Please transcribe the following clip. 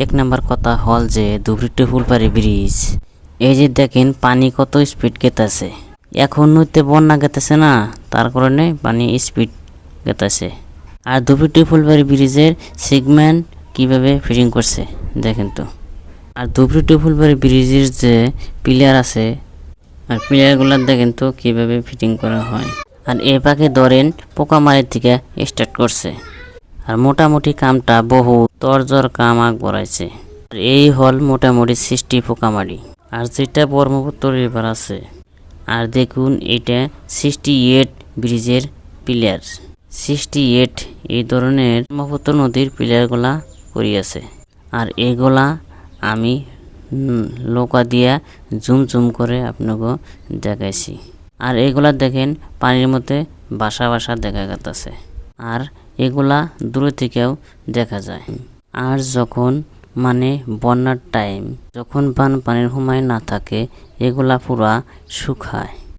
এক নাম্বার কথা হল যে ধুবড়ী টু ফুলবাড়ি ব্রিজ, এই যে দেখেন পানি কত স্পিড গেতাছে। এখন নইতে বন্যা গেতেছে না, তার কারণে পানি স্পিড গেতাছে। আর ধুবড়ী টু ফুলবাড়ি ব্রিজের সেগমেন্ট কিভাবে ফিটিং করছে দেখেন তো। আর ধুবড়ী টু ফুলবাড়ি ব্রিজের যে পিলার আছে, আর পিলারগুলো দেখেন তো কিভাবে ফিটিং করা হয়। আর এ পাকে ধরেন পোকামারির থেকে স্টার্ট করছে। আর মোটামুটি কামটা বহু তরজর কাম আগ বড়াইছে। আর এই হল মোটামুটি 60 পোকামারি। আর যেটা ব্রহ্মপুত্র রিভার আছে, আর দেখুন এটা 68 ব্রিজের পিলার। 68 এই ধরনের ব্রহ্মপুত্র নদীর পিলারগুলা করিয়াছে। আর এগুলা আমি নৌকা দিয়া জুম করে আপনাকে দেখাইছি। আর এগুলা দেখেন পানির মধ্যে বাসা দেখা যাচ্ছে। আর এগুলা দূর থেকেও দেখা যায়। আর যখন মানে বন্যার টাইম, যখন পানির সময় না থাকে, এগুলা পুরা শুকায়।